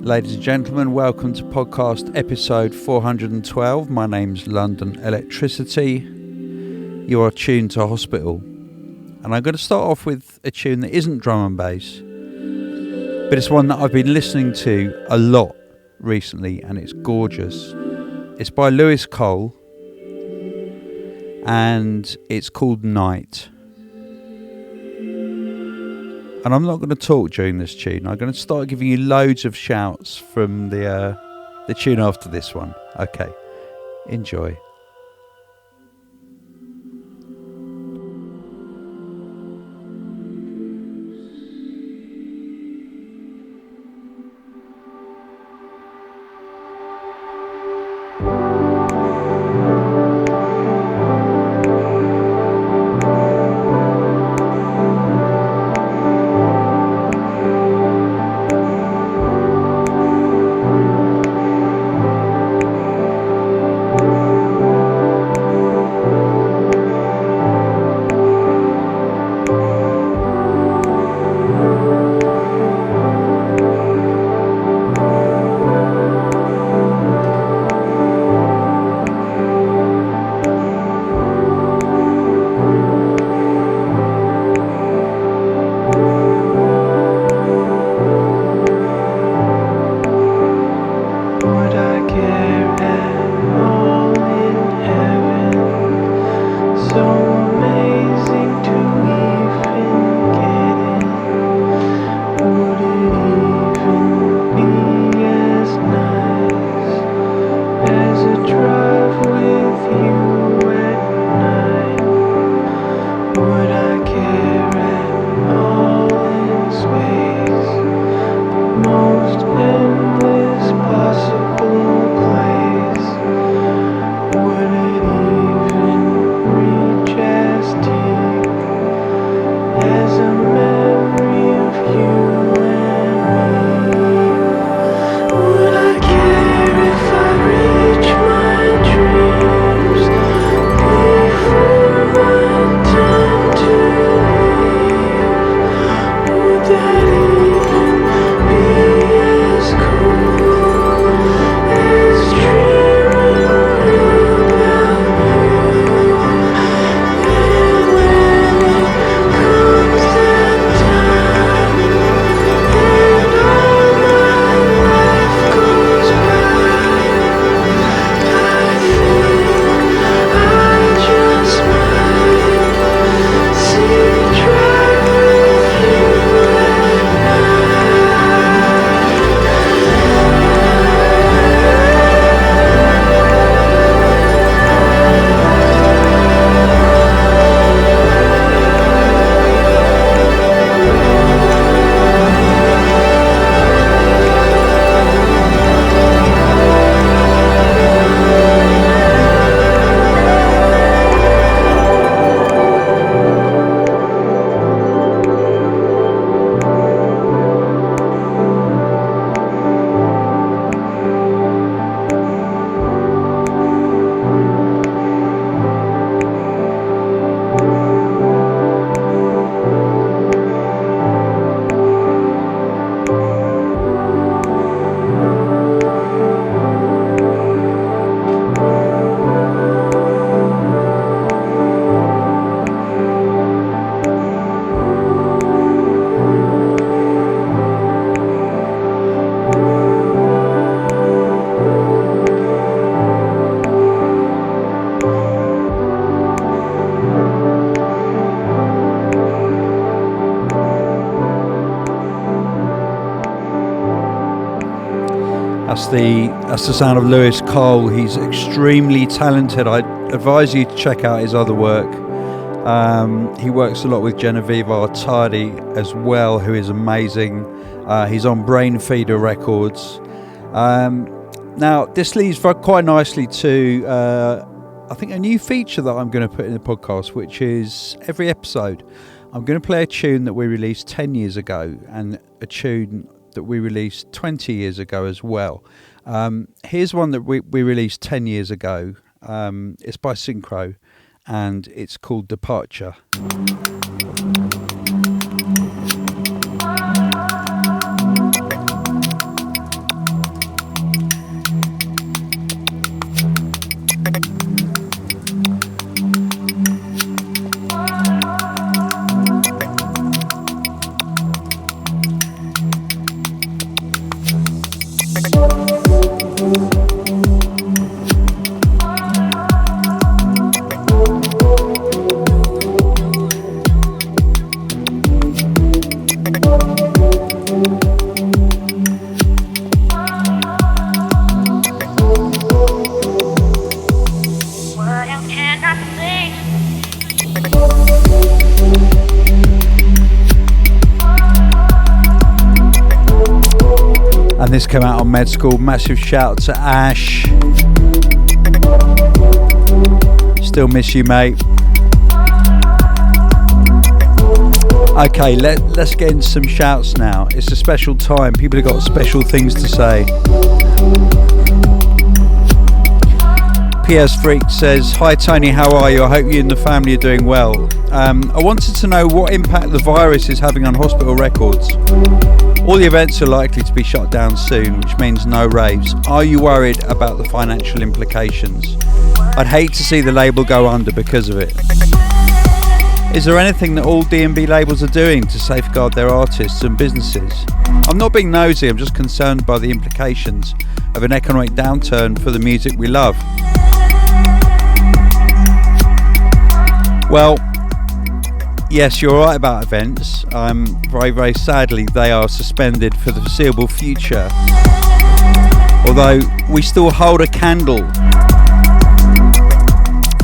Ladies and gentlemen, welcome to podcast episode 412. My name's London Electricity. You are tuned to Hospital. And I'm going to start off with a tune that isn't drum and bass, but it's one that I've been listening to a lot recently, and it's gorgeous. It's by Lewis Cole, and it's called Night. And I'm not going to talk during this tune. I'm going to start giving you loads of shouts from the tune after this one. Okay, enjoy. That's the sound of Lewis Cole. He's extremely talented. I advise you to check out his other work. He works a lot with Genevieve Artadi as well, who is amazing. He's on Brain Feeder Records. Now, this leads quite nicely to, I think, a new feature that I'm going to put in the podcast, which is every episode I'm going to play a tune that we released 10 years ago and a tune that we released 20 years ago as well. Here's one that we released 10 years ago. It's by Synkro, and it's called Departure. And this came out on Med School. Massive shout to Ash. Still miss you, mate. Okay, let's get into some shouts now. It's a special time. People have got special things to say. PS Freak says, "Hi Tony, how are you? I hope you and the family are doing well. I wanted to know what impact the virus is having on hospital records. All the events are likely to be shut down soon, which means no raves. Are you worried about the financial implications? I'd hate to see the label go under because of it. Is there anything that all D&B labels are doing to safeguard their artists and businesses? I'm not being nosy, I'm just concerned by the implications of an economic downturn for the music we love." Well, yes, you're right about events. Very, very sadly, they are suspended for the foreseeable future. Although we still hold a candle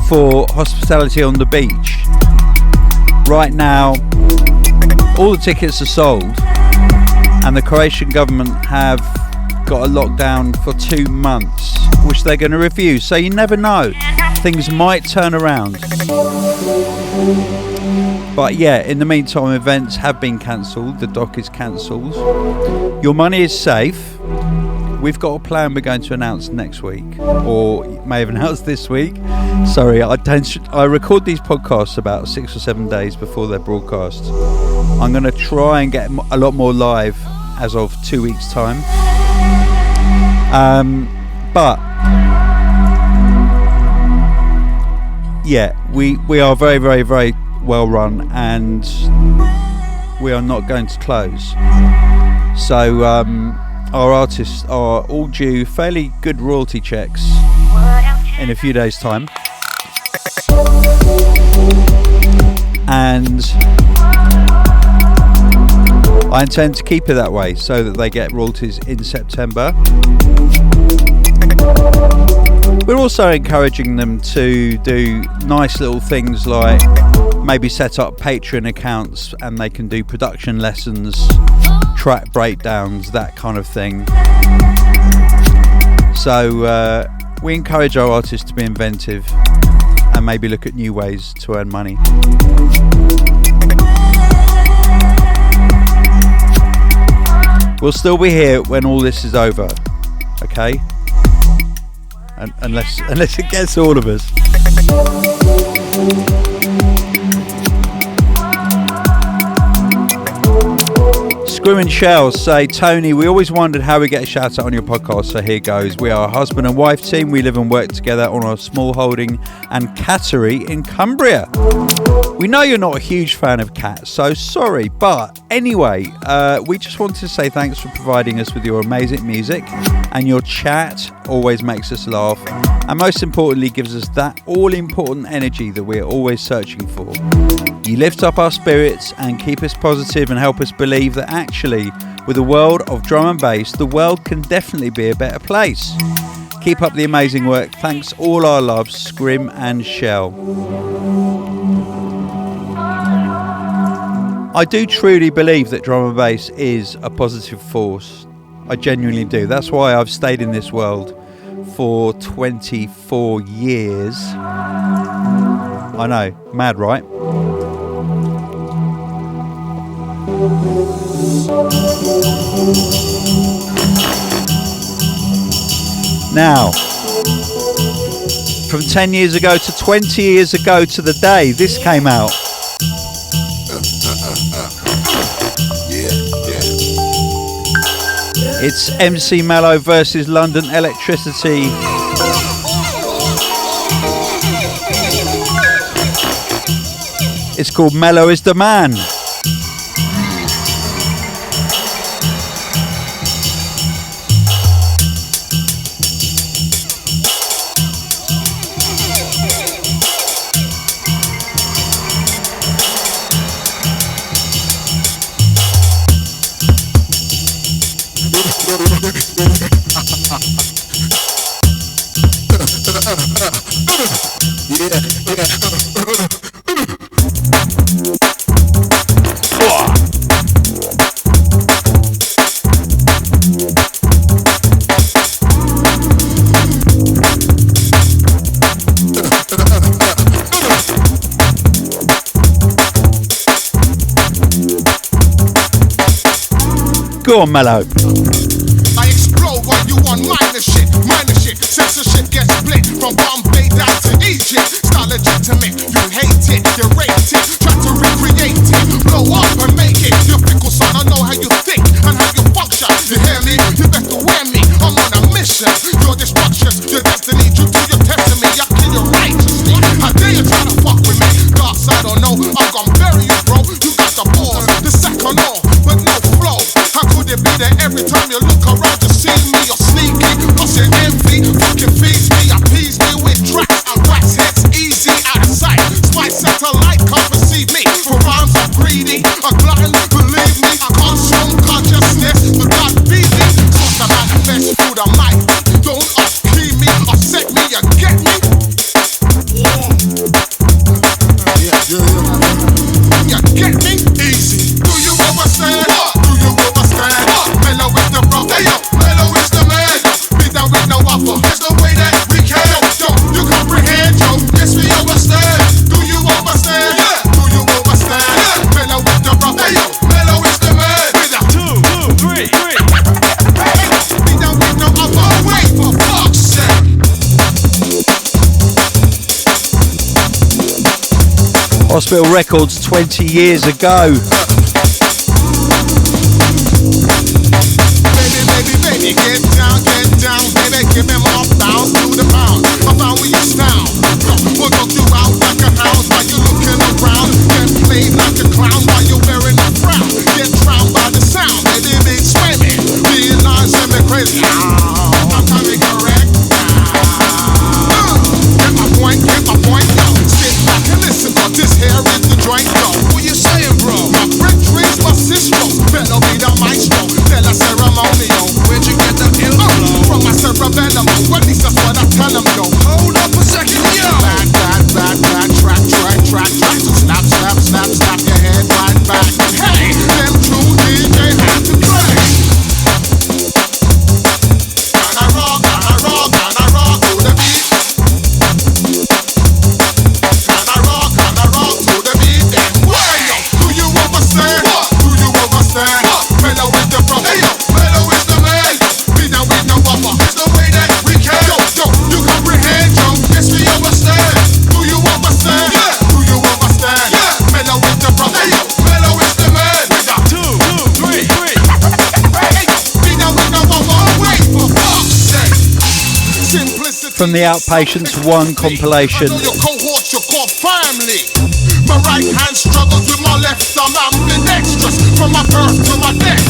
for hospitality on the beach. Right now, all the tickets are sold, and the Croatian government have got a lockdown for 2 months, which they're going to review. So you never know, things might turn around. But yeah, in the meantime, events have been cancelled. The dock is cancelled. Your money is safe. We've got a plan we're going to announce next week, or may have announced this week. Sorry, I record these podcasts about 6 or 7 days before they're broadcast. I'm going to try and get a lot more live as of 2 weeks' time. But yeah, we are very, very, very well run, and we are not going to close. So our artists are all due fairly good royalty checks in a few days' time, and I intend to keep it that way so that they get royalties in September. We're also encouraging them to do nice little things like maybe set up Patreon accounts, and they can do production lessons, track breakdowns, that kind of thing. So we encourage our artists to be inventive and maybe look at new ways to earn money. We'll still be here when all this is over, okay? Unless it gets all of us. Screw and Shells say, "Tony, we always wondered how we get a shout out on your podcast, so here goes. We are a husband and wife team. We live and work together on a small holding and cattery in Cumbria. We know you're not a huge fan of cats, so sorry. But anyway, we just wanted to say thanks for providing us with your amazing music, and your chat always makes us laugh, and most importantly gives us that all-important energy that we're always searching for. You lift up our spirits and keep us positive and help us believe that actually, with a world of drum and bass, the world can definitely be a better place. Keep up the amazing work. Thanks, all our loves, Scrim and Shell." I do truly believe that drum and bass is a positive force. I genuinely do. That's why I've stayed in this world for 24 years. I know, mad, right? Now, from 10 years ago to 20 years ago to the day this came out. It's MC Mello versus London Elektricity. It's called Melloizdaman. Go on, Mello. I explode while you on minor shit. Censorship gets split from Bombay down to Egypt. Start legitimate, you hate it, you rate it, try to recreate it, blow up and make it. You fickle son, I know how you think and how you function. You hear me? You better wear me. I'm on a mission. Your destruction, your destiny, due to your testimony. I kill you righteously. How dare you try to fuck with me? Dark side or no, I'm gonna bury you, bro. You got the balls, the second all, but no flow. How could it be that every time you look around you see me? You're sneaky, plus your envy fucking feeds me, appease me with tracks. Wax heads easy out of sight. Spy satellite can't perceive me. For rhymes I'm greedy, a glutton, believe me. Consume consciousness, the God feed me. Cause I manifest through the mic. Don't up-key me, upset me, you get me? Yeah. You get me? Easy. Do you understand? Do you understand? Mello is the rock. Hey yo, Mello is the man. Be down with no offer. There's no way that we can. Yo, you comprehend, yo. Yes, we understand. Do you understand? Yeah. Do you understand? Yeah. Mello is the rock. Hey yo, Mello is the man. With a 2, 2, 3. Be down with no offer. Wait for fuck's sake. Hospital Records 20 years ago. Baby, get down, baby, give me more bounce to the pound. I found where you sound. We'll knock you out like a hound while you're looking around. Get played like a clown while you're wearing a frown. Get drowned by the sound, baby, be swimming. Realize me crazy. I'm coming correct. Get my point, yo. Sit back and listen, cause this here is the joint, yo. What you saying, bro? My friend Dre's my sister. Mello be the maestro. Tell a ceremonial. Where'd you get the info? From my cerebellum. Well, at least that's what I tell them, yo. Hold up a second, yo. Bad, track. So slap your head right back. Hey, them true DJ had to play. Gonna rock to the beat. Gonna rock to the beat. Then why, yo? Do you understand? Do you understand? Mello is the brother. Hey, yo, Mello is the man. Be down with no buffer. It's the way that we can. Yo, you comprehend, yo. Yes, we understand. Do you understand? Yeah. Do you understand? Yeah. Mello is the brother. Hey, yo, Mello is the man. With a 2, 2, 3. Be down with no buffer. Wait for fuck's sake. Simplicity. From the Outpatients 1 compilation. I know your cohort, your core family. My right hand struggles with my left arm. I'm ambidextrous from my birth to my death.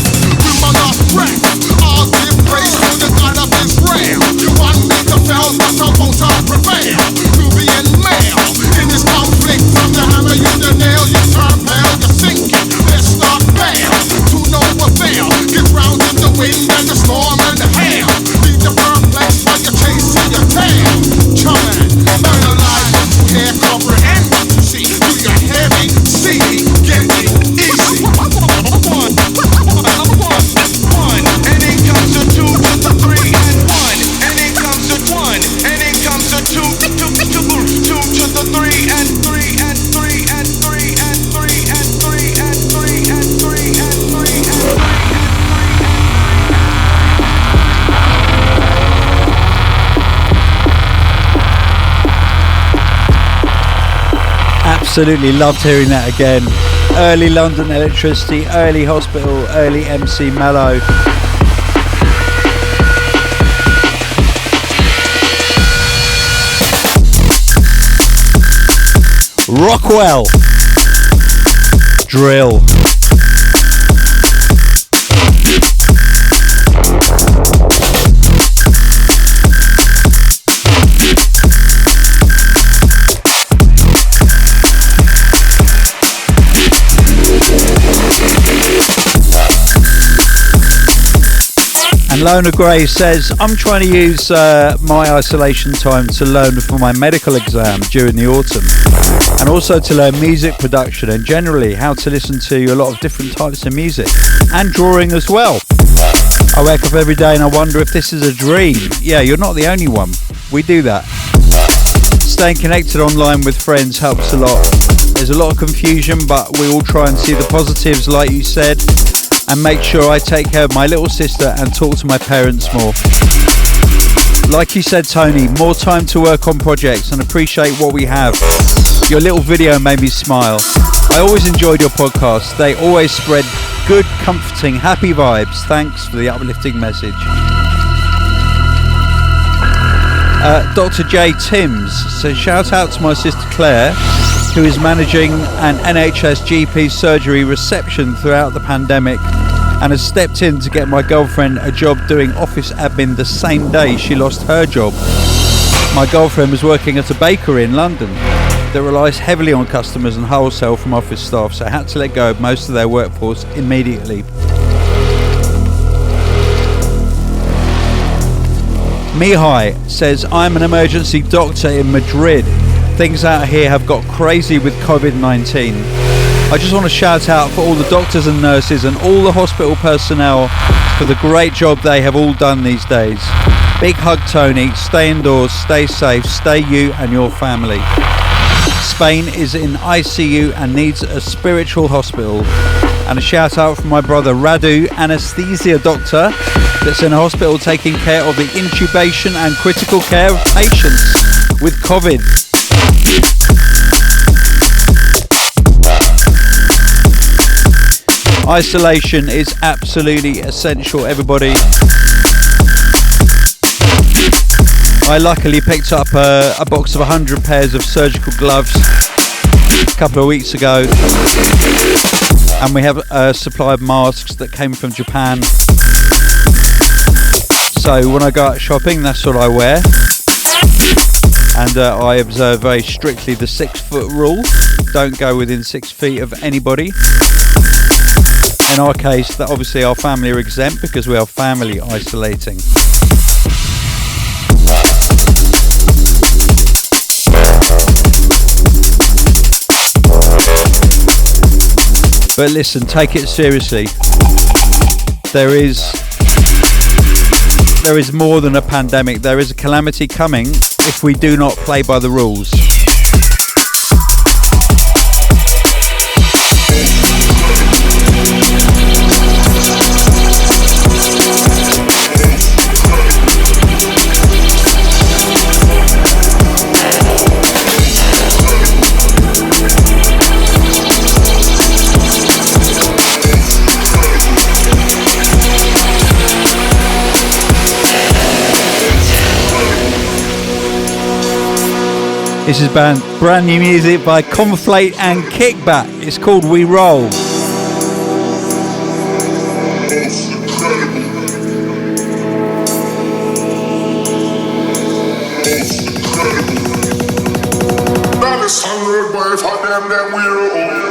With my last breath, I'll give praise to the God of Israel. You want me to fail, but I won't prevail. Nubian male, in this conflict, I'm the hammer, you the nail. You turn pale, you're sinking. Let's not fail, to no avail. Get round in the wind and the storm and the hail. Leave the perplex while you're chasing your tail. Chumming, analyze what you hear, comprehend what you see. Do you hear me? See me? Get me? Easy. One, and it comes to 2 to the 3 and 1, and it comes to 1, and it comes to 2 to the 3 and 3 and 3 and 3 and 3 and 3 and 3 and 3 and 3 and 3. Absolutely loved hearing that again. Early London Electricity, early Hospital, early MC Mello. Rockwell. Drill. Lona Gray says, I'm trying to use my isolation time to learn for my medical exam during the autumn, and also to learn music production and generally how to listen to a lot of different types of music, and drawing as well. I wake up every day and I wonder if this is a dream. Yeah, you're not the only one. We do that. Staying connected online with friends helps a lot. There's a lot of confusion, but we all try and see the positives, like you said, and make sure I take care of my little sister and talk to my parents more. Like you said, Tony, more time to work on projects and appreciate what we have. Your little video made me smile. I always enjoyed your podcasts. They always spread good, comforting, happy vibes. Thanks for the uplifting message. Dr. J. Timms says, shout out to my sister Claire, who is managing an NHS GP surgery reception throughout the pandemic and has stepped in to get my girlfriend a job doing office admin the same day she lost her job. My girlfriend was working at a bakery in London that relies heavily on customers and wholesale from office staff, so had to let go of most of their workforce immediately. Mihai says, I'm an emergency doctor in Madrid. Things out here have got crazy with COVID-19. I just want to shout out for all the doctors and nurses and all the hospital personnel for the great job they have all done these days. Big hug, Tony. Stay indoors, stay safe, stay you and your family. Spain is in ICU and needs a spiritual hospital. And a shout out from my brother Radu, anesthesia doctor, that's in a hospital taking care of the intubation and critical care of patients with COVID. Isolation is absolutely essential, everybody. I luckily picked up a box of 100 pairs of surgical gloves a couple of weeks ago, and we have a supply of masks that came from Japan. So when I go out shopping, that's what I wear, and I observe very strictly the 6-foot rule. Don't go within 6 feet of anybody. In our case, that obviously our family are exempt because we are family isolating. But listen, take it seriously. There is more than a pandemic. There is a calamity coming if we do not play by the rules. This is brand new music by Conflate and Kickback. It's called We Roll. That is 100 boys for them we roll.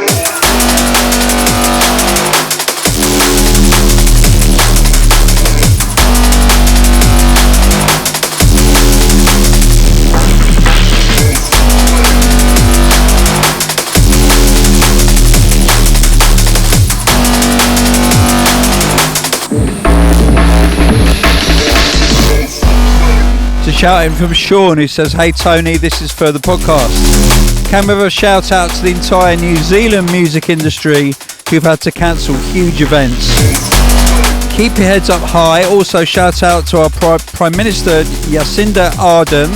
It's a shout in from Sean, who says, hey Tony, this is for the podcast. Can we have a shout out to the entire New Zealand music industry who've had to cancel huge events. Keep your heads up high. Also shout out to our Prime Minister Jacinda Ardern.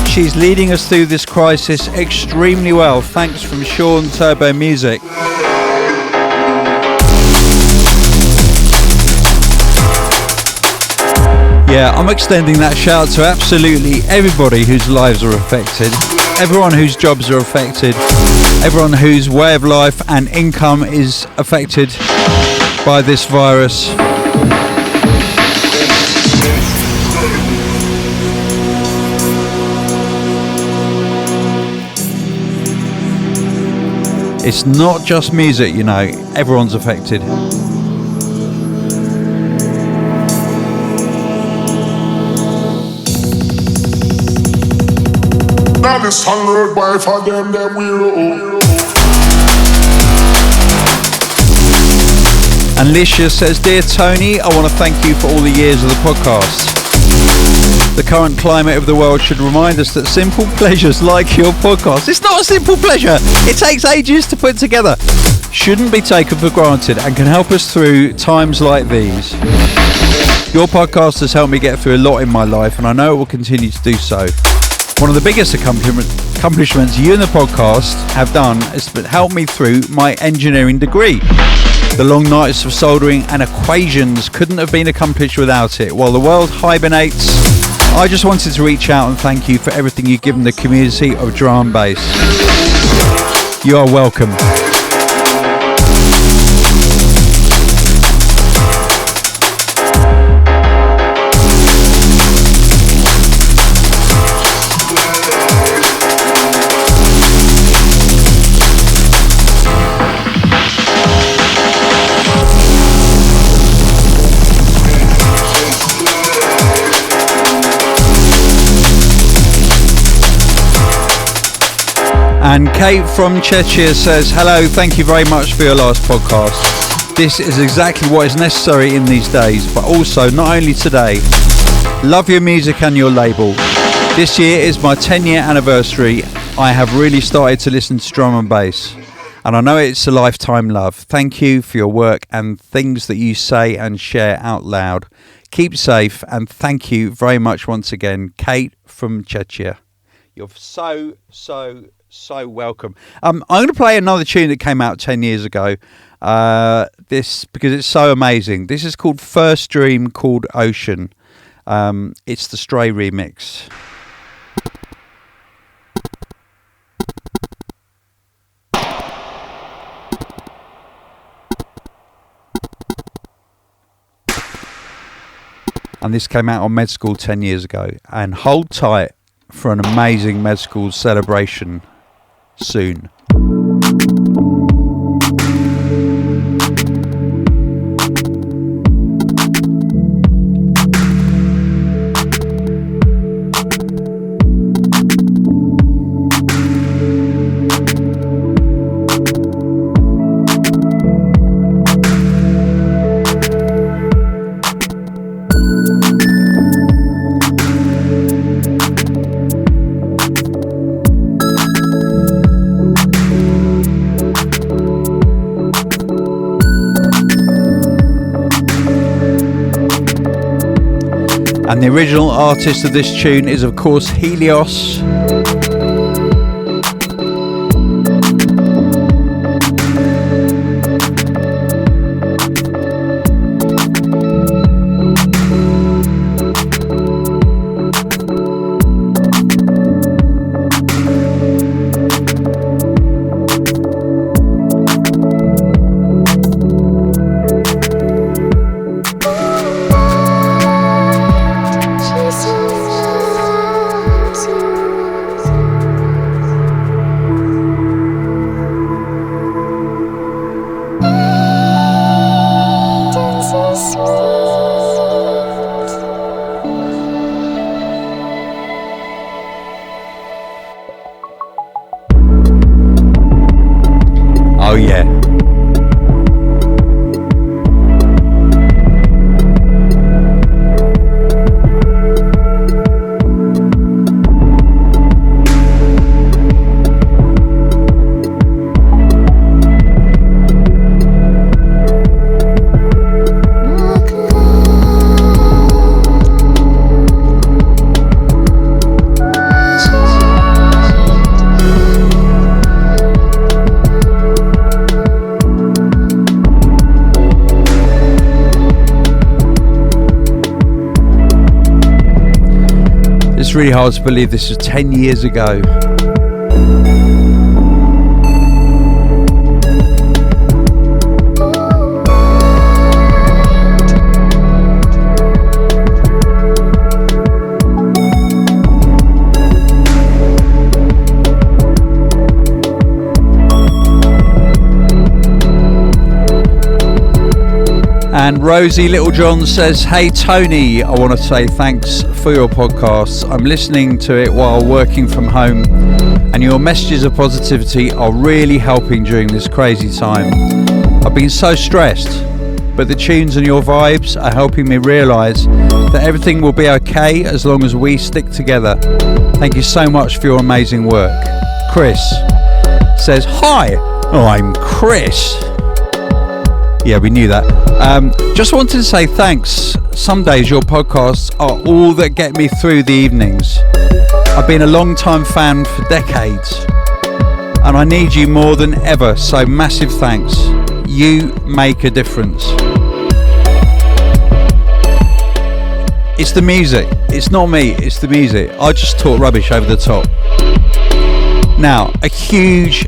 She's leading us through this crisis extremely well. Thanks from Sean Turbo Music. Yeah, I'm extending that shout to absolutely everybody whose lives are affected, everyone whose jobs are affected, everyone whose way of life and income is affected by this virus. It's not just music, you know, everyone's affected. Now this hundred boy for them we roll. And Licia says, Dear Tony, I want to thank you for all the years of the podcast. The current climate of the world should remind us that simple pleasures like your podcast, it's not a simple pleasure, it takes ages to put together, shouldn't be taken for granted and can help us through times like these. Your podcast has helped me get through a lot in my life, and I know it will continue to do so. One of the biggest accomplishments you and the podcast have done is to help me through my engineering degree. The long nights of soldering and equations couldn't have been accomplished without it. While the world hibernates, I just wanted to reach out and thank you for everything you've given the community of drum and bass. You are welcome. And Kate from Chechnya says, hello, thank you very much for your last podcast. This is exactly what is necessary in these days, but also not only today. Love your music and your label. This year is my 10-year anniversary. I have really started to listen to drum and bass, and I know it's a lifetime love. Thank you for your work and things that you say and share out loud. Keep safe, and thank you very much once again, Kate from Chechnya. You're so welcome. I'm going to play another tune that came out 10 years ago. This because it's so amazing. This is called First Dream Called Ocean. It's the Stray remix. And this came out on Med School 10 years ago. And hold tight for an amazing Med School celebration soon. And the original artist of this tune is, of course, Helios. It's really hard to believe this was 10 years ago. And Rosie Littlejohn says, hey Tony, I want to say thanks for your podcasts. I'm listening to it while working from home, and your messages of positivity are really helping during this crazy time. I've been so stressed, but the tunes and your vibes are helping me realise that everything will be okay as long as we stick together. Thank you so much for your amazing work. Chris says, hi, I'm Chris. Yeah, we knew that. Just wanted to say thanks. Some days your podcasts are all that get me through the evenings. I've been a long-time fan for decades, and I need you more than ever, so massive thanks. You make a difference. It's the music. It's not me, it's the music. I just talk rubbish over the top. Now, a huge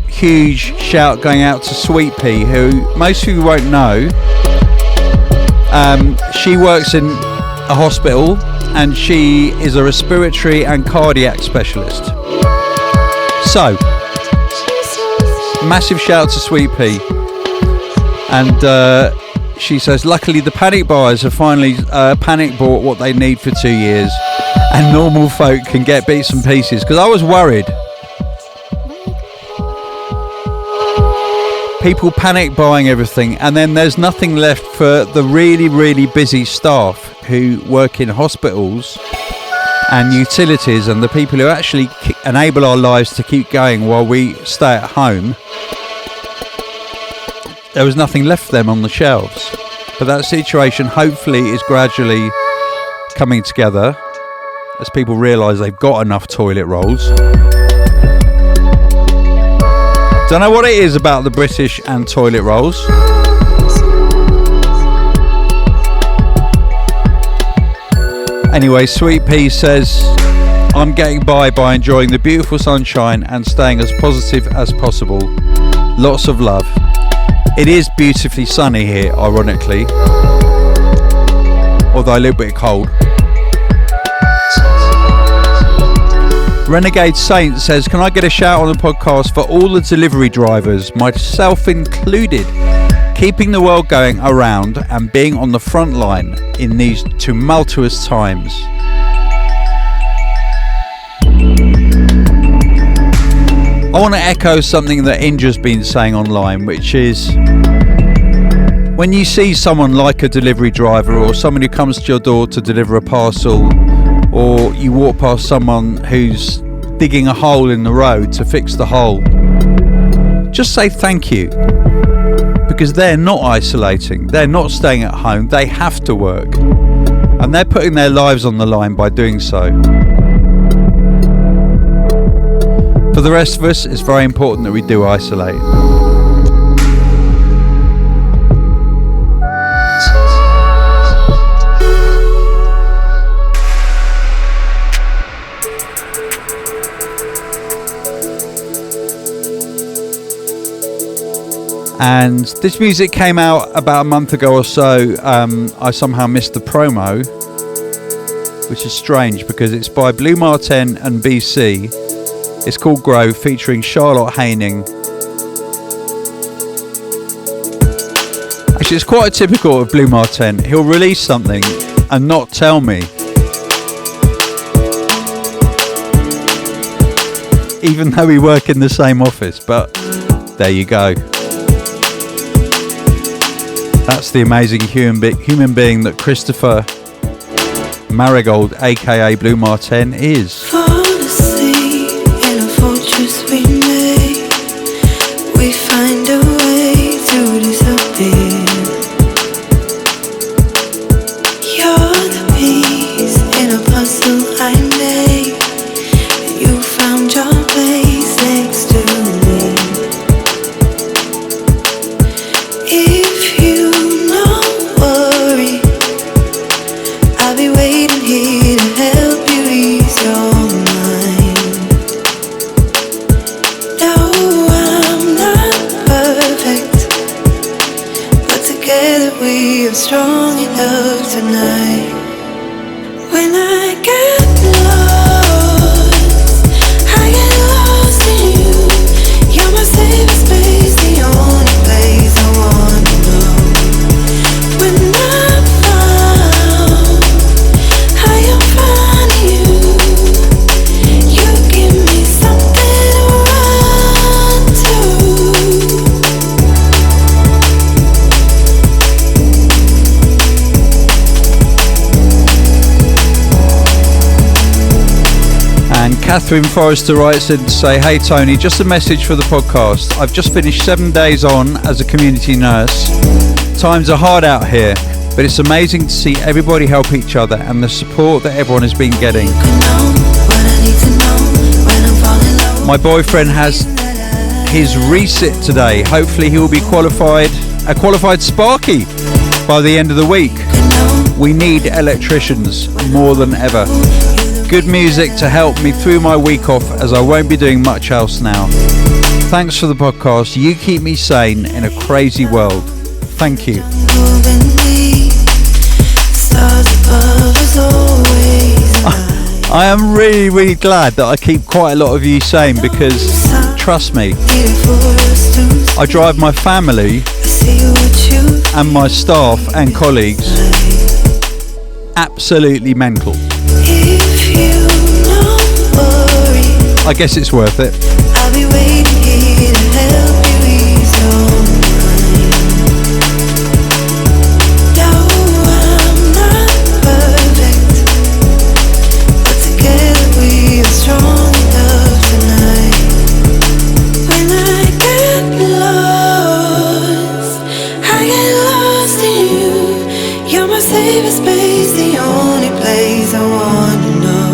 shout going out to Sweet Pea, who most of you won't know. She works in a hospital and she is a respiratory and cardiac specialist. So, massive shout to Sweet Pea. And she says, luckily the panic buyers have finally panic bought what they need for 2 years, and normal folk can get bits and pieces, because I was worried. People panic buying everything, and then there's nothing left for the really busy staff who work in hospitals and utilities and the people who actually enable our lives to keep going while we stay at home. There was nothing left for them on the shelves. But that situation hopefully is gradually coming together as people realise they've got enough toilet rolls. Don't know what it is about the British and toilet rolls. Anyway, Sweet Pea says, I'm getting by enjoying the beautiful sunshine and staying as positive as possible. Lots of love. It is beautifully sunny here, ironically, although a little bit cold. Renegade Saint says, can I get a shout on the podcast for all the delivery drivers, myself included, keeping the world going around and being on the front line in these tumultuous times. I want to echo something that Indra's been saying online, which is when you see someone like a delivery driver or someone who comes to your door to deliver a parcel, or you walk past someone who's digging a hole in the road to fix the hole, just say thank you, because they're not isolating, they're not staying at home, they have to work, and they're putting their lives on the line by doing so. For the rest of us, it's very important that we do isolate. And this music came out about a month ago or so. I somehow missed the promo, which is strange because it's by Blu Mar Ten and BCee. It's called Grow, featuring Charlotte Haining. Actually, it's quite typical of Blu Mar Ten. He'll release something and not tell me, even though we work in the same office. But there you go. That's the amazing human being that Christopher Marigold, aka Blu Mar Ten, is. We made, we find a way to disappear. You're the piece in a puzzle I made. You found your place next to me. If you don't worry, I'll be waiting here to help you ease your mind. We are strong enough tonight. When I get lost, I get lost in you. You're my safe space, the only place I wanna know. When Catherine Forrester writes in to say, hey Tony, just a message for the podcast. I've just finished 7 days on as a community nurse. Times are hard out here, but it's amazing to see everybody help each other and the support that everyone has been getting. My boyfriend has his resit today. Hopefully he will be a qualified Sparky by the end of the week. We need electricians more than ever. Good music to help me through my week off, as I won't be doing much else now. Thanks for the podcast. You keep me sane in a crazy world. Thank you. I am really, really glad that I keep quite a lot of you sane, because trust me, I drive my family and my staff and colleagues absolutely mental. I guess it's worth it. I'll be waiting here to help you ease your mind. No, I'm not perfect, but together we are strong enough tonight. When I get lost in you. You're my safe space, the only place I want to know.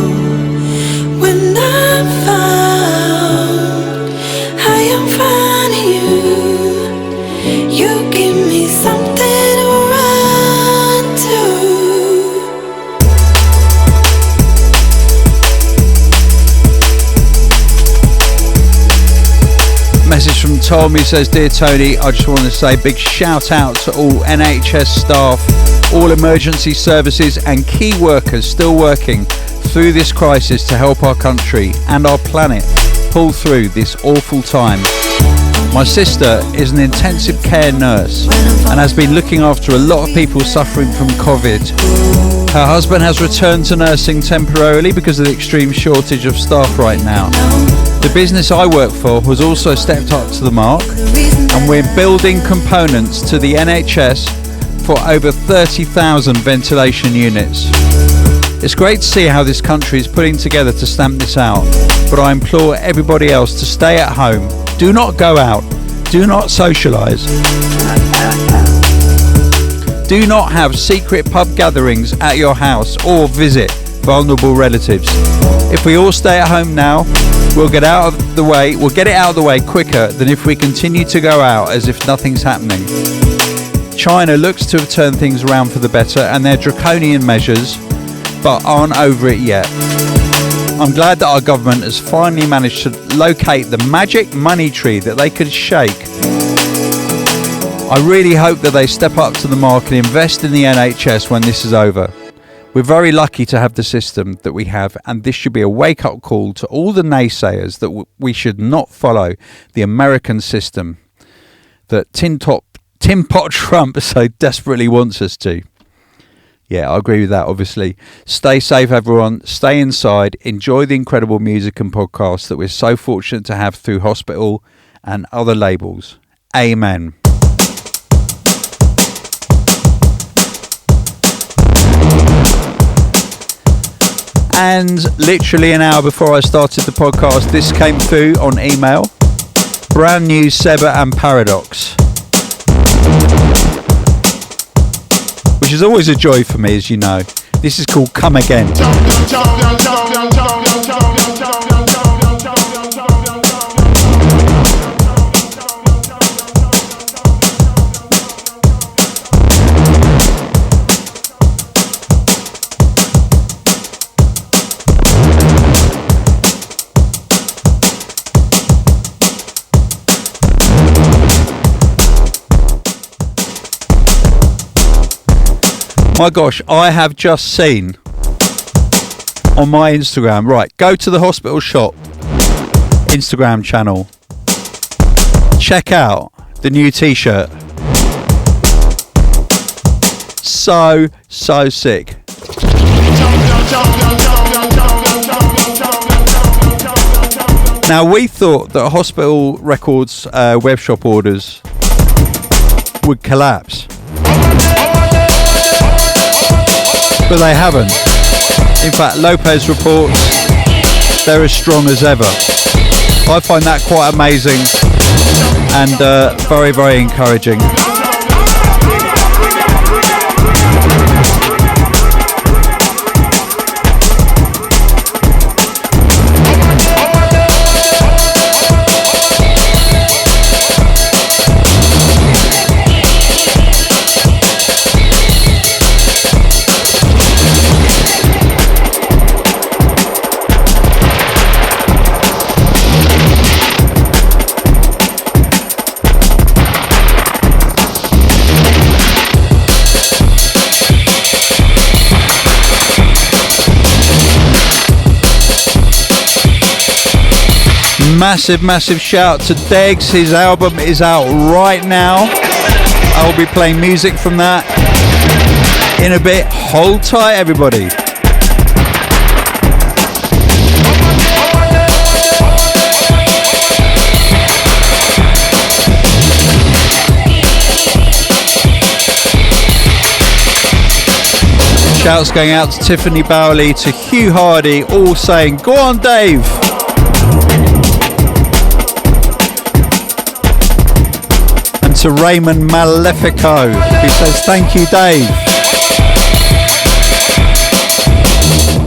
When I'm found, I am finding you. You give me something to run to. Message from Tom, he says, dear Tony, I just want to say big shout out to all NHS staff, all emergency services and key workers still working through this crisis to help our country and our planet pull through this awful time. My sister is an intensive care nurse and has been looking after a lot of people suffering from COVID. Her husband has returned to nursing temporarily because of the extreme shortage of staff right now. The business I work for has also stepped up to the mark, and we're building components to the NHS for over 30,000 ventilation units. It's great to see how this country is putting together to stamp this out, but I implore everybody else to stay at home. Do not go out. Do not socialise. Do not have secret pub gatherings at your house or visit vulnerable relatives. If we all stay at home now, we'll get it out of the way quicker than if we continue to go out as if nothing's happening. China looks to have turned things around for the better, and their draconian measures, but aren't over it yet. I'm glad that our government has finally managed to locate the magic money tree that they could shake. I really hope that they step up to the mark and invest in the NHS when this is over. We're very lucky to have the system that we have, and this should be a wake-up call to all the naysayers that we should not follow the American system that Tin Pot Trump so desperately wants us to. Yeah, I agree with that, obviously. Stay safe, everyone. Stay inside. Enjoy the incredible music and podcasts that we're so fortunate to have through Hospital and other labels. Amen. And literally an hour before I started the podcast, this came through on email. Brand new Seba and Paradox, which is always a joy for me, as you know. This is called Come Again. My gosh, I have just seen on my Instagram, right, go to the Hospital Shop Instagram channel, check out the new t-shirt. So sick. Now, we thought that Hospital Records web shop orders would collapse, but they haven't. In fact, Lopez reports they're as strong as ever. I find that quite amazing and very, very encouraging. Massive shout to Degs. His album is out right now. I'll be playing music from that in a bit. Hold tight, everybody. Shouts going out to Tiffany Bowley, to Hugh Hardy, all saying, go on, Dave. To Raymond Malefico, who says thank you, Dave.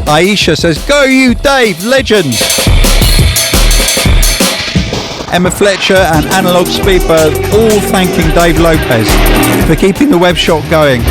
Aisha says go you, Dave, legend. Emma Fletcher and Analog Speedbird all thanking Dave Lopez for keeping the web shop going.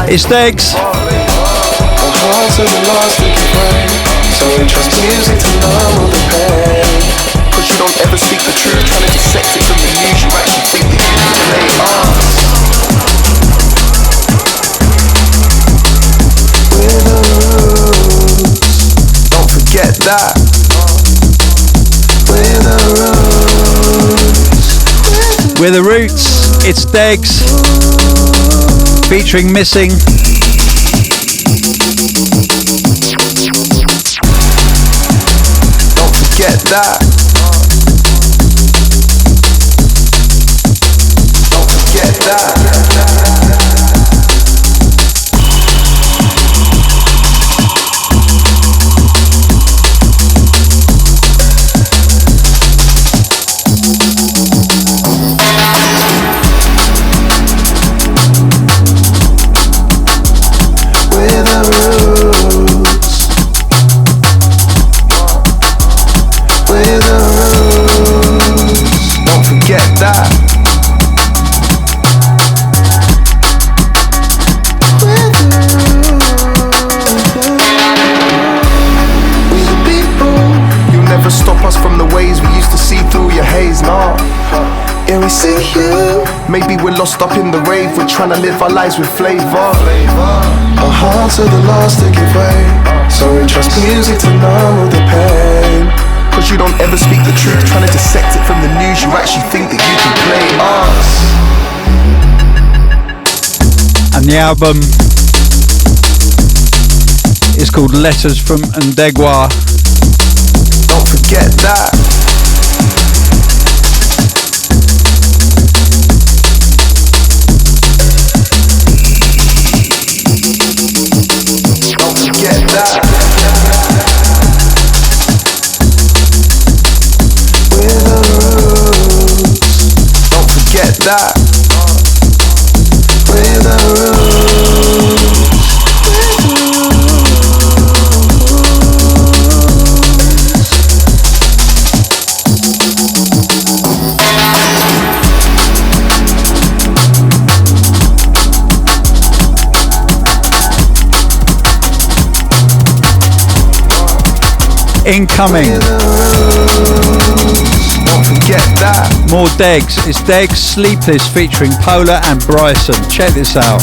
It's Degs. So we trust music to numb the pain. Cause you don't ever speak the truth, trying to dissect it from the news. You actually think that you can play us. We're the roots, don't forget that. We're the roots. We're the Roots. It's Degs featuring Missing. Get that. Don't forget that. We're the roots. We're the roots. Don't forget that. We're the roots. We the people. You'll never stop us from the ways we used to see through your haze, nah. Yeah, we see you. Maybe we're lost up in the rave. We're trying to live our lives with flavor. Our hearts are the last to give way. So we trust music to numb the pain. Cause you don't ever speak the truth, trying to dissect it from the news. You actually think that you can play us. And the album is called Letters From Ndegwa. Don't forget that. Don't forget that. We're the roots. Don't forget that. We're the roots. Incoming. Don't forget that. More Degs. It's Degs Sleepless featuring Polar and Bryson. Check this out.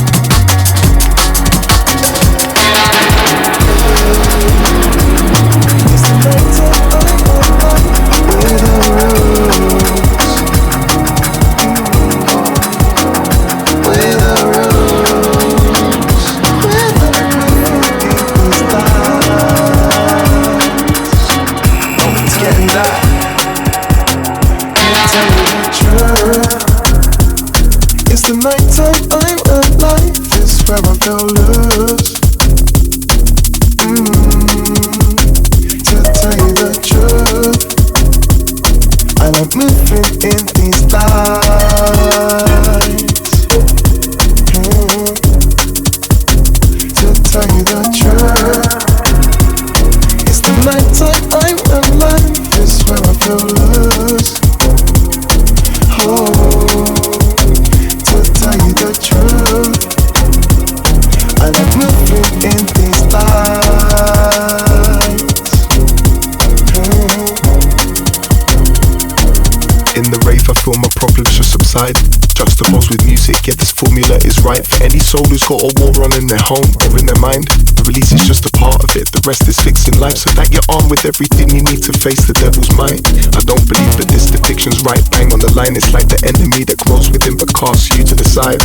Juxtaposed with music, yeah, this formula is right for any soul who's got a war on in their home or in their mind. The release is just a part of it, the rest is fixing life, so that you're armed with everything you need to face the devil's mind. I don't believe that this depiction's right, bang on the line. It's like the enemy that grows within but casts you to the side.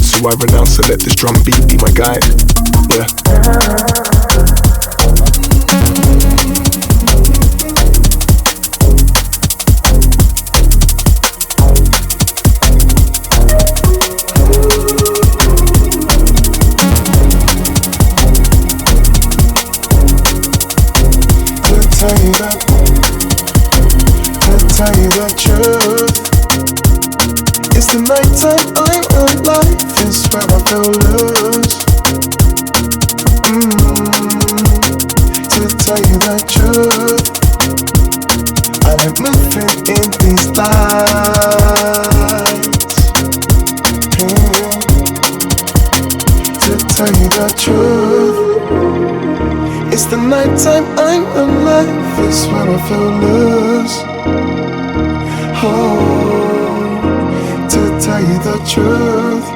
So I renounce and let this drum beat be my guide. Yeah. Tell you the truth, it's the night time I'm alive, it's where I feel loose. To tell you the truth, I like moving in these lights. To tell you the truth, it's the night time I'm alive, it's where I feel loose. Oh, to tell you the truth,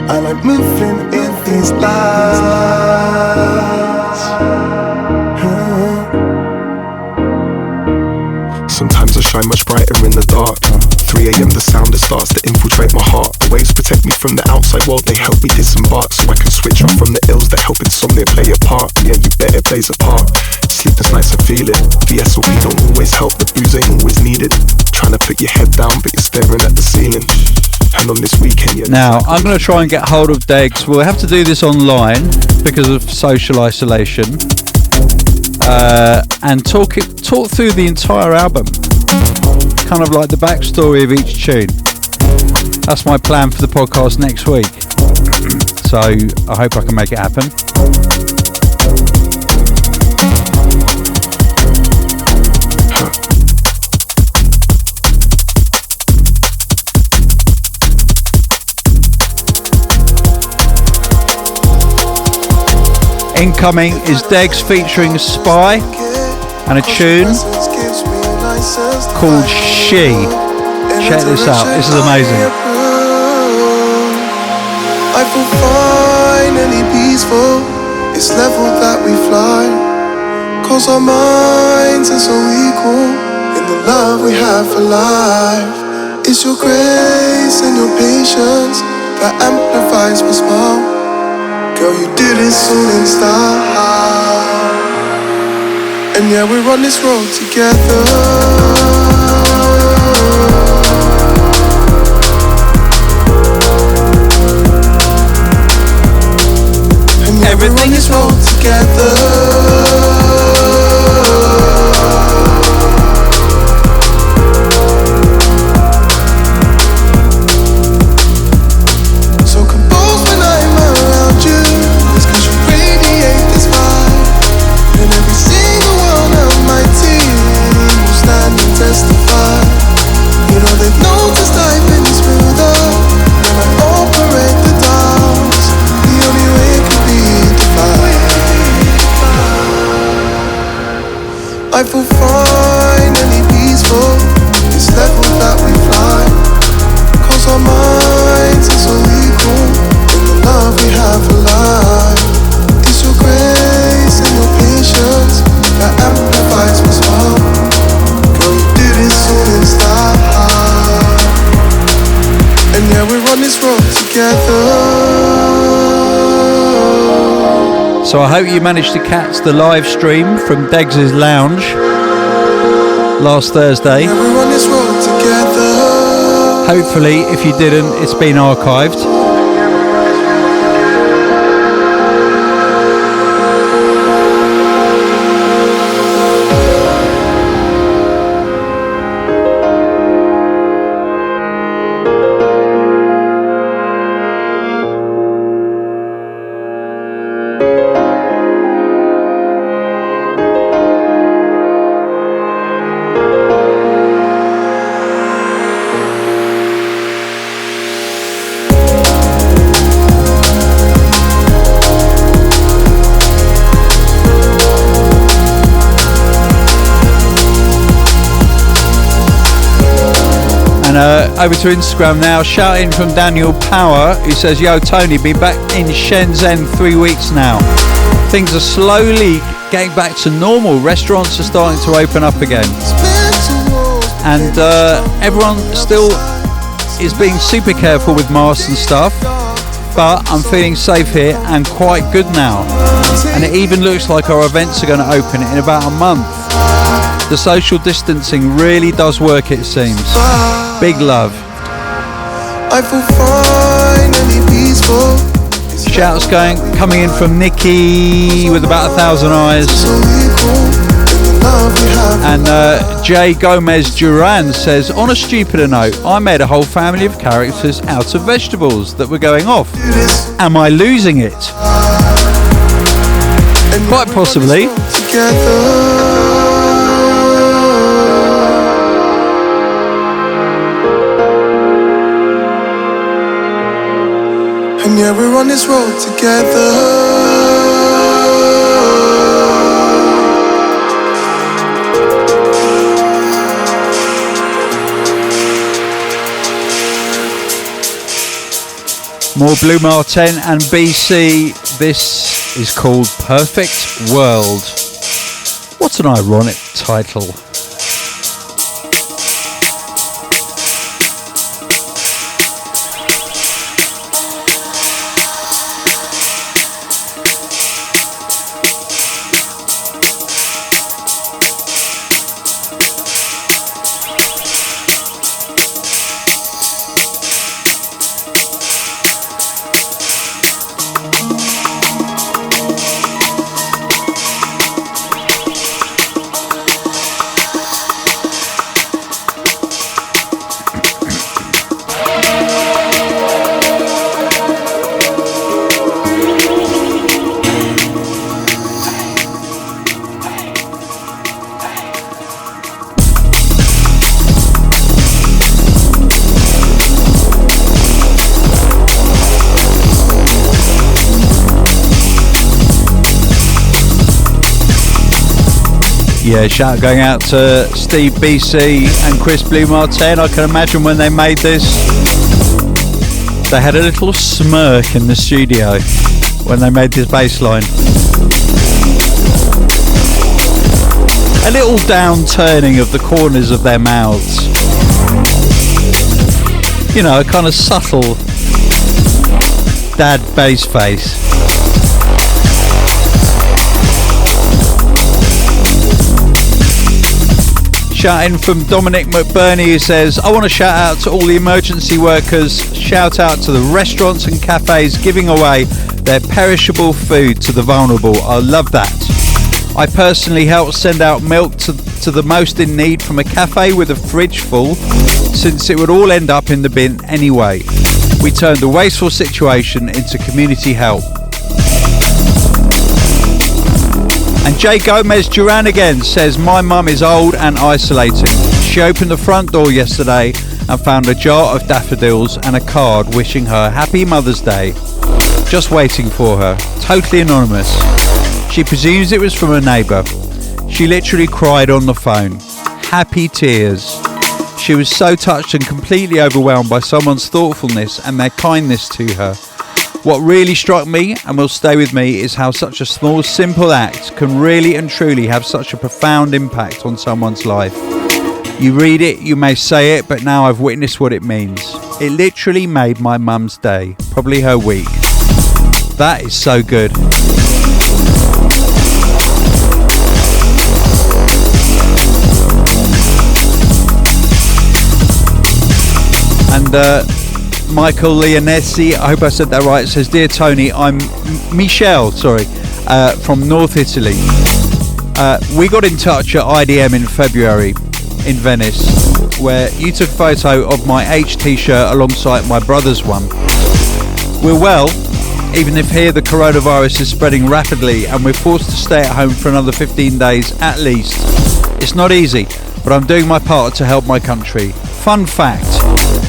I like moving in these lights. Sometimes I shine much brighter in the dark. 3 a.m. the sound that starts to infiltrate my heart. The waves protect me from the outside world, they help me disembark, so I can switch off from the ills that help insomnia play a part. Yeah, you bet it plays a part. Sleepless nights I feel it. The SOP don't always help, the booze ain't always needed. Trying to put your head down but you're staring at the ceiling. And on this weekend, yeah. Now, I'm going to try and get hold of Degs. We'll have to do this online because of social isolation. And talk through the entire album. Kind of like the backstory of each tune. That's my plan for the podcast next week. So I hope I can make it happen. Incoming is Degs featuring S.P.Y and a tune called She. Check this out, this is amazing. I feel finally peaceful, it's level that we fly, cause our minds are so equal in the love we have for life. It's your grace and your patience that amplifies my smile. Girl, you did it so in style. And yeah, we're on this road together. Everything is roll together. So compose when I'm around you. It's 'cause you radiate this vibe. And every single one of my team will stand and testify. You know they've noticed I've been smoother when I operate the dials. The only way it could be I feel fine, any peaceful. This level that we fly, 'cause our minds are so equal in the love we have for life. It's your grace and your patience that amplifies my smile. Girl, you did it so in style. And yeah, we're on this road together. So I hope you managed to catch the live stream from Degs' lounge last Thursday. Yeah, we're on this road together. Hopefully, if you didn't, it's been archived. Over to Instagram now, shouting from Daniel Power, who says, "Yo Tony, been back in Shenzhen 3 weeks now. Things are slowly getting back to normal. Restaurants are starting to open up again. And everyone still is being super careful with masks and stuff. But I'm feeling safe here and quite good now. And it even looks like our events are going to open in about a month. The social distancing really does work, it seems. Big love." I feel fine, any peaceful. Shouts coming in from Nikki with about 1,000 eyes. And Jay Gomez Duran says, "On a stupider note, I made a whole family of characters out of vegetables that were going off. Am I losing it?" Quite possibly. And yeah, we're on this road together. More Blu Mar Ten and BCee. This is called Perfect World. What an ironic title. Yeah, shout going out to Steve BCee and Chris Blu Mar Ten. I can imagine when they made this, they had a little smirk in the studio when they made this bass line. A little down-turning of the corners of their mouths. You know, a kind of subtle dad bass face. Shout in from Dominic McBurney, who says, I want to shout out to all the emergency workers. Shout out to the restaurants and cafes giving away their perishable food to the vulnerable. I love that. I personally helped send out milk to the most in need from a cafe with a fridge full, since it would all end up in the bin anyway. We turned a wasteful situation into community help. And Jay Gomez Duran again says, my mum is old and isolating. She opened the front door yesterday and found a jar of daffodils and a card wishing her happy Mother's Day. Just waiting for her. Totally anonymous. She presumes it was from a neighbour. She literally cried on the phone. Happy tears. She was so touched and completely overwhelmed by someone's thoughtfulness and their kindness to her. What really struck me and will stay with me is how such a small, simple act can really and truly have such a profound impact on someone's life. You read it, you may say it, but now I've witnessed what it means. It literally made my mum's day, probably her week. That is so good. And Michael Leonesi, I hope I said that right, says, Dear Tony, I'm Michelle, from North Italy. We got in touch at IDM in February in Venice, where you took a photo of my H t-shirt alongside my brother's one. We're well, even if here the coronavirus is spreading rapidly and we're forced to stay at home for another 15 days at least. It's not easy, but I'm doing my part to help my country. Fun fact.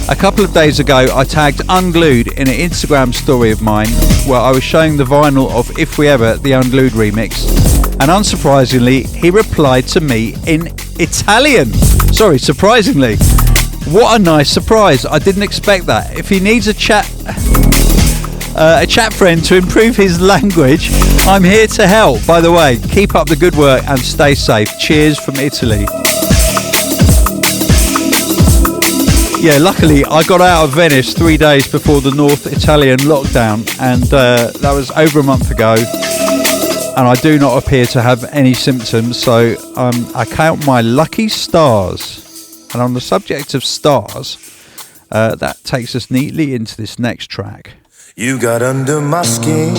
A couple of days ago, I tagged Unglued in an Instagram story of mine where I was showing the vinyl of If We Ever, the Unglued remix. And unsurprisingly, he replied to me in Italian. Sorry, surprisingly. What a nice surprise. I didn't expect that. If he needs a chat friend to improve his language, I'm here to help. By the way, keep up the good work and stay safe. Cheers from Italy. Yeah, luckily I got out of Venice 3 days before the North Italian lockdown, and that was over a month ago, and I do not appear to have any symptoms, so I count my lucky stars. And on the subject of stars, that takes us neatly into this next track. You got under my skin,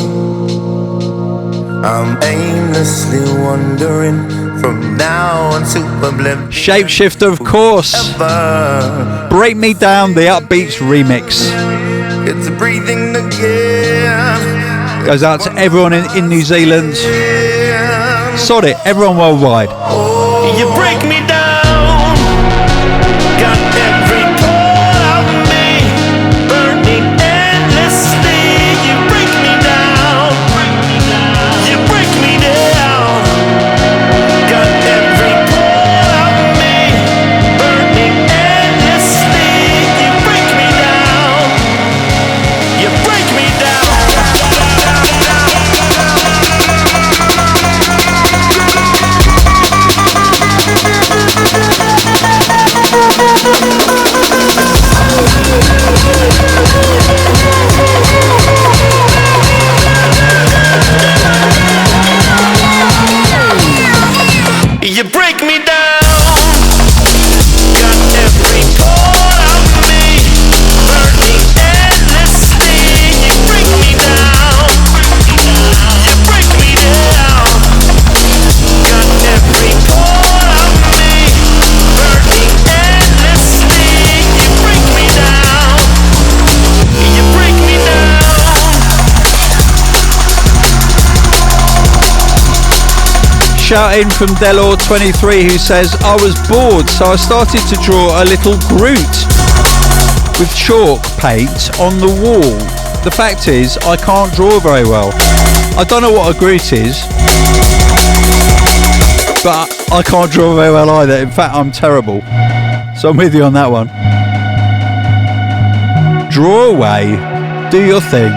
I'm aimlessly wandering from now until oblivion. Shapeshifter, of course. Break Me Down, the Upbeats remix. It's breathing again. Goes out to everyone in New Zealand. Sod it, everyone worldwide. You break me down. Got every part of me burning endlessly. You break me down. You break me down. Got every part of me burning endlessly. You break me down. You break me down. You break me down. Got every part of me burning endlessly. You break me down. You break me down. Got every part of me burning endlessly. You break me down. You break me down. Shout in from Delor23, who says, I was bored, so I started to draw a little Groot with chalk paint on the wall. The fact is, I can't draw very well. I don't know what a Groot is, but I can't draw very well either. In fact, I'm terrible. So I'm with you on that one. Draw away. Do your thing.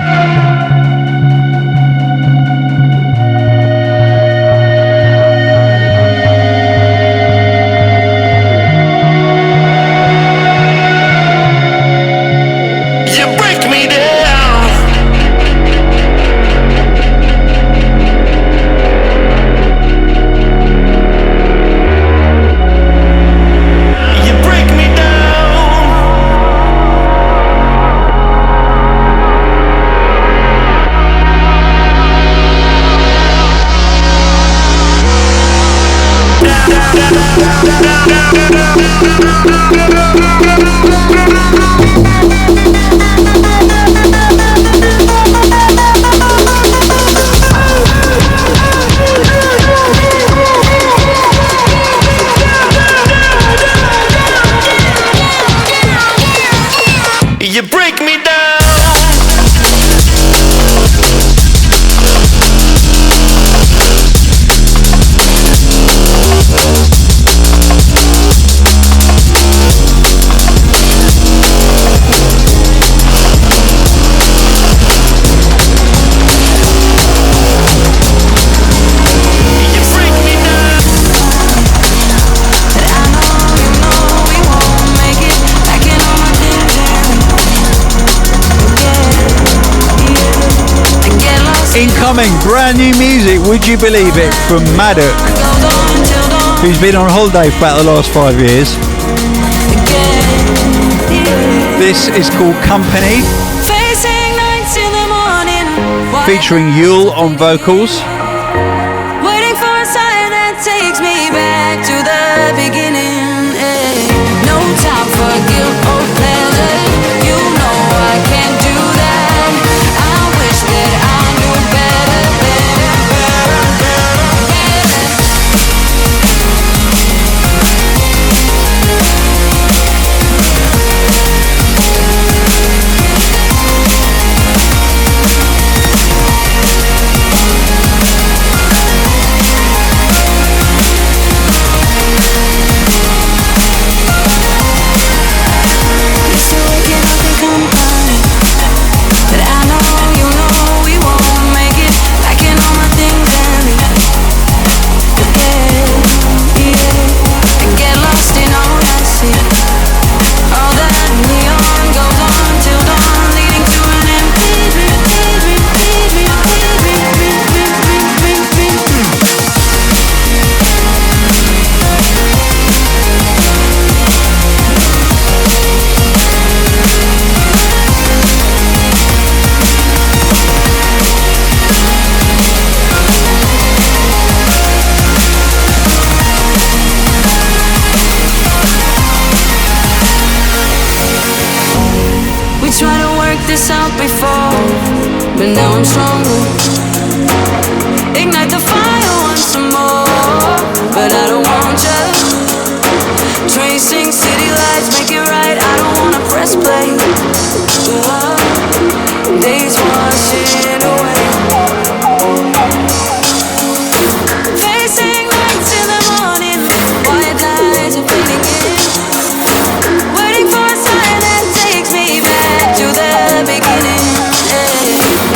Incoming brand new music, would you believe it, from Maduk, who's been on holiday for about the last 5 years. This is called Company, featuring Juul on vocals. Waiting for a sign that takes me back to the beginning. No time for guilt or pleasure. You know I can't do that. I wish that I knew better, better, better, better, better. This out before, but now I'm stronger. Ignite the fire once more, but I don't want you. Tracing city lights, make it right. I don't wanna press play. Days washing away. Facing nights in the morning, white lights are fading in. Waiting for a sign that takes me back to the beginning.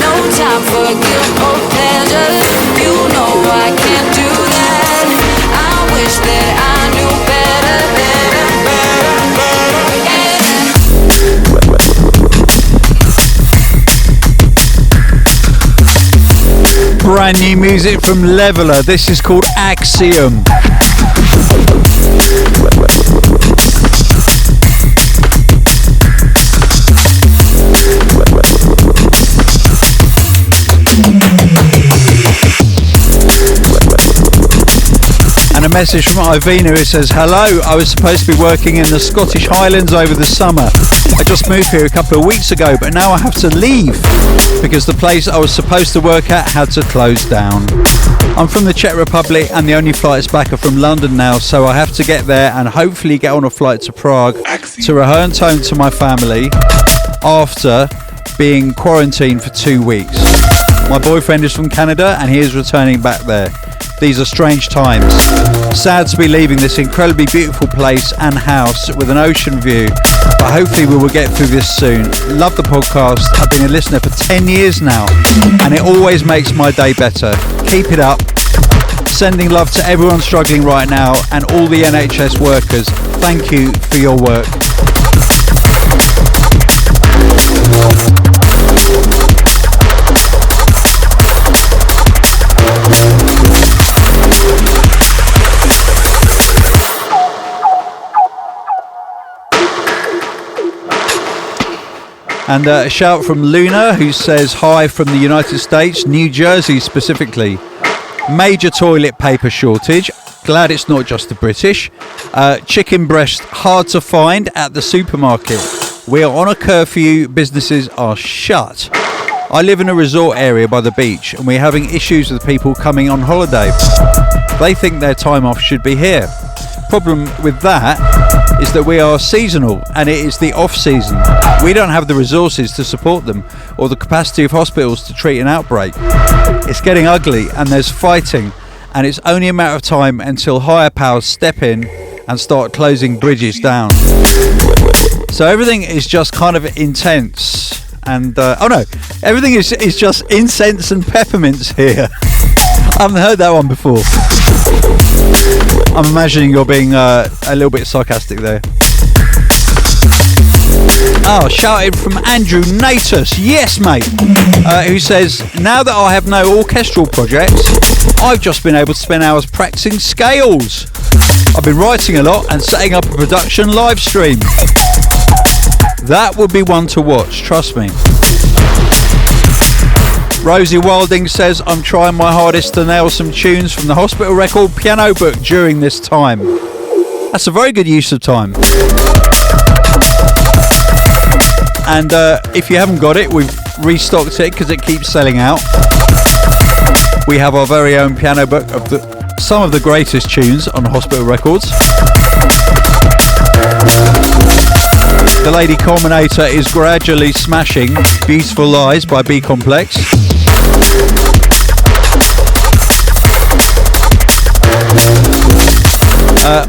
No time for guilt or pleasure. You know I can't do that. I wish that I knew better, better, better, better. Brand new music from Levela. This is called Axium. And a message from Ivina, who says, hello, I was supposed to be working in the Scottish Highlands over the summer. I just moved here a couple of weeks ago, but now I have to leave because the place I was supposed to work at had to close down. I'm from the Czech Republic and the only flights back are from London now, so I have to get there and hopefully get on a flight to Prague to return home to my family after being quarantined for 2 weeks. My boyfriend is from Canada and he is returning back there. These are strange times. Sad to be leaving this incredibly beautiful place and house with an ocean view, but hopefully we will get through this soon. Love the podcast. I've been a listener for 10 years now and it always makes my day better. Keep it up. Sending love to everyone struggling right now and all the NHS workers. Thank you for your work. And a shout from Luna, who says hi from the United States, New Jersey specifically. Major toilet paper shortage. Glad it's not just the British. Chicken breast hard to find at the supermarket. We are on a curfew. Businesses are shut. I live in a resort area by the beach and we're having issues with people coming on holiday. They think their time off should be here. Problem with that is that we are seasonal and it is the off season. We don't have the resources to support them or the capacity of hospitals to treat an outbreak. It's getting ugly and there's fighting, and it's only a matter of time until higher powers step in and start closing bridges down. So everything is just kind of intense and everything is just incense and peppermints here. I haven't heard that one before. I'm imagining you're being a little bit sarcastic there. Oh, shouted from Andrew Natus. Yes, mate. Who says, now that I have no orchestral projects, I've just been able to spend hours practicing scales. I've been writing a lot and setting up a production live stream. That would be one to watch, trust me. Rosie Wilding says, I'm trying my hardest to nail some tunes from the Hospital Record piano book during this time. That's a very good use of time. And if you haven't got it, we've restocked it because it keeps selling out. We have our very own piano book of some of the greatest tunes on Hospital Records. The Lady Culminator is gradually smashing Beautiful Lies by B Complex.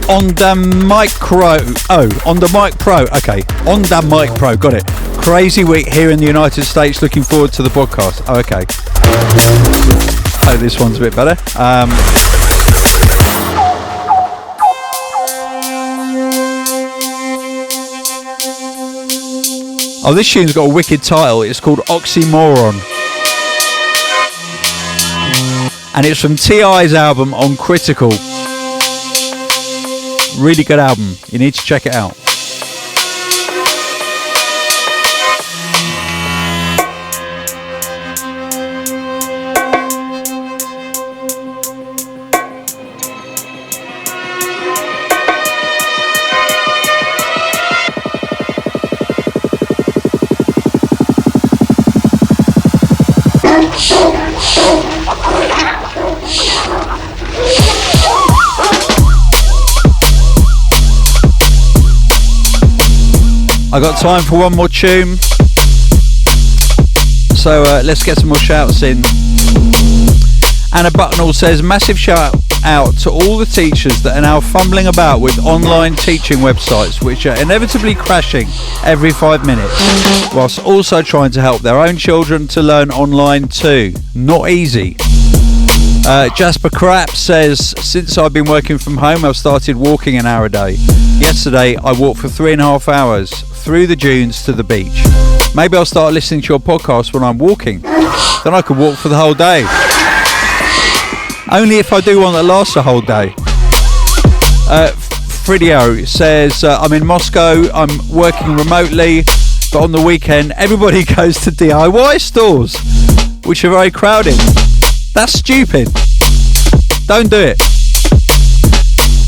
On the Mic Pro. On the Mic Pro. Okay, on the Mic Pro. Got it. Crazy week here in the United States. Looking forward to the podcast. Oh, okay. Hope this one's a bit better. Oh, this tune's got a wicked title. It's called Oxymoron. And it's from T.I.'s album On Critical. Really good album. You need to check it out. I got time for one more tune, so let's get some more shouts in. Anna Bucknell says, massive shout out to all the teachers that are now fumbling about with online teaching websites which are inevitably crashing every 5 minutes, whilst also trying to help their own children to learn online too. Not easy. Jasper Krapp says, since I've been working from home, I've started walking an hour a day. Yesterday I walked for 3.5 hours through the dunes to the beach. Maybe I'll start listening to your podcast when I'm walking. Then I could walk for the whole day. Only if I do one that lasts a whole day. Fridio says, I'm in Moscow, I'm working remotely, but on the weekend everybody goes to DIY stores, which are very crowded. That's stupid. Don't do it.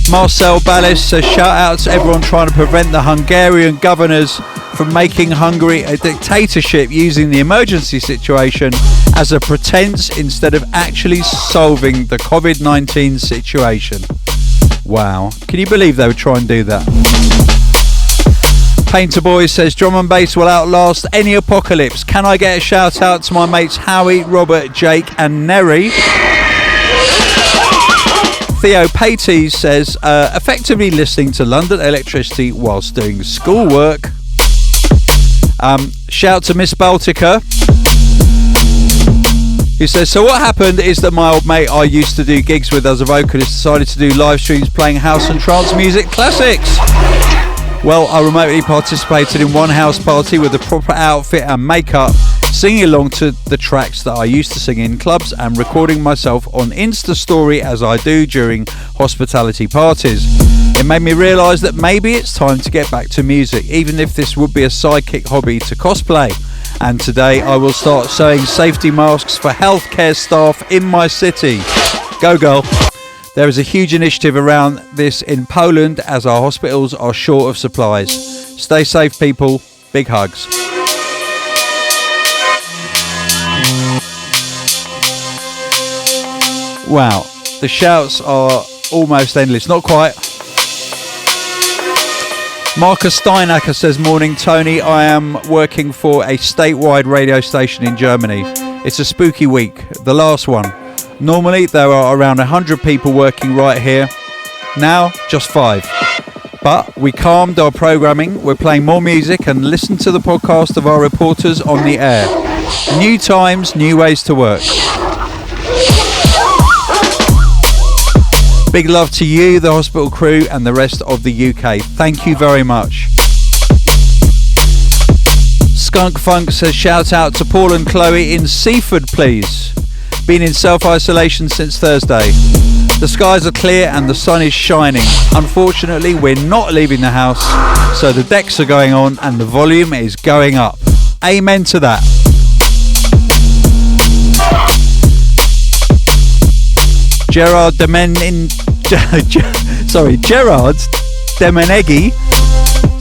Marcel Ballis says, shout out to everyone trying to prevent the Hungarian governors from making Hungary a dictatorship using the emergency situation as a pretense instead of actually solving the COVID-19 situation. Wow. Can you believe they would try and do that? Painter Boy says, drum and bass will outlast any apocalypse. Can I get a shout out to my mates Howie, Robert, Jake and Neri? Theo Patey says, effectively listening to London Electricity whilst doing schoolwork. Shout to Miss Baltica, who says, so what happened is that my old mate I used to do gigs with as a vocalist decided to do live streams playing house and trance music classics. Well, I remotely participated in one house party with a proper outfit and makeup, singing along to the tracks that I used to sing in clubs and recording myself on Insta Story as I do during hospitality parties. It made me realise that maybe it's time to get back to music, even if this would be a sidekick hobby to cosplay. And today I will start sewing safety masks for healthcare staff in my city. Go girl. There is a huge initiative around this in Poland as our hospitals are short of supplies. Stay safe, people. Big hugs. Wow, the shouts are almost endless. Not quite. Marcus Steinacker says, morning Tony, I am working for a statewide radio station in Germany. It's a spooky week, the last one. Normally there are around 100 people working right here. Now just 5. But we calmed our programming, we're playing more music and listen to the podcast of our reporters on the air. New times, new ways to work. Big love to you, the hospital crew and the rest of the UK. Thank you very much. Skunk Funk says shout out to Paul and Chloe in Seaford, please. Been in self-isolation since Thursday. The skies are clear and the sun is shining. Unfortunately, we're not leaving the house, so the decks are going on and the volume is going up. Amen to that. Gerard Demeneghi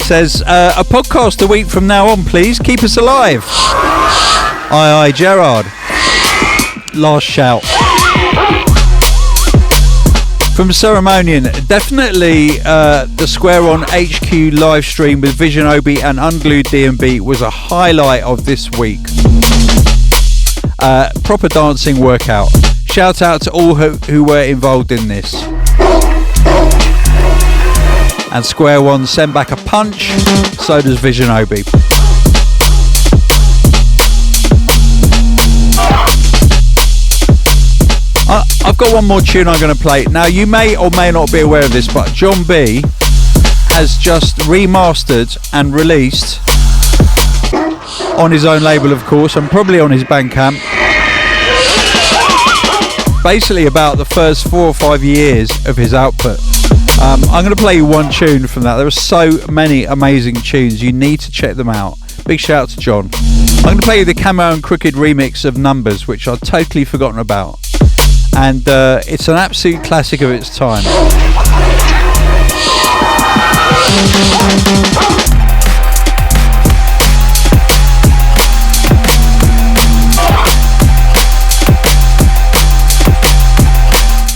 says a podcast a week from now on, please. Keep us alive. Aye, aye, Gerard. Last shout. From Ceremonian, definitely the Square On HQ live stream with Vision Obi and Unglued D&B was a highlight of this week. Proper dancing workout. Shout out to all who were involved in this. And Square One sent back a punch, so does Vision Obi. I've got one more tune I'm going to play. Now, you may or may not be aware of this, but John B has just remastered and released on his own label, of course, and probably on his Bandcamp, basically about the first 4 or 5 years of his output. I'm going to play you one tune from that. There are so many amazing tunes. You need to check them out. Big shout out to John. I'm going to play you the Camo and Krooked remix of Numbers, which I'd totally forgotten about. And it's an absolute classic of its time.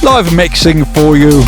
Live mixing for you.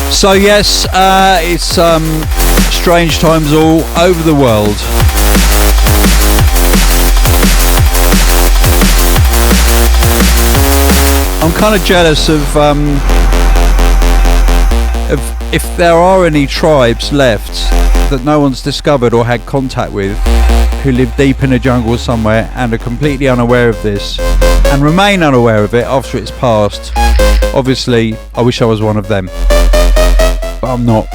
So yes, it's strange times all over the world. kind of jealous of if there are any tribes left that no one's discovered or had contact with, who live deep in a jungle somewhere and are completely unaware of this and remain unaware of it after it's passed. Obviously, I wish I was one of them, but I'm not.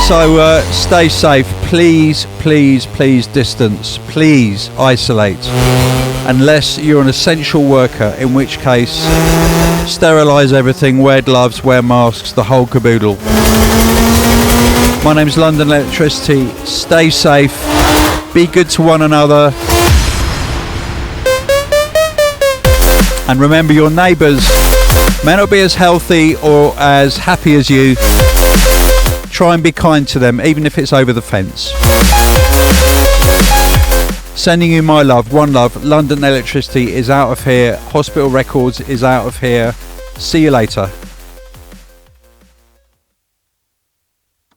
So stay safe, please, please, please distance, please isolate, unless you're an essential worker, in which case sterilise everything, wear gloves, wear masks, the whole caboodle. My name's London Electricity, stay safe, be good to one another, and remember your neighbours may not be as healthy or as happy as you. Try and be kind to them, even if it's over the fence. Sending you my love, one love. London Electricity is out of here. Hospital Records is out of here. See you later.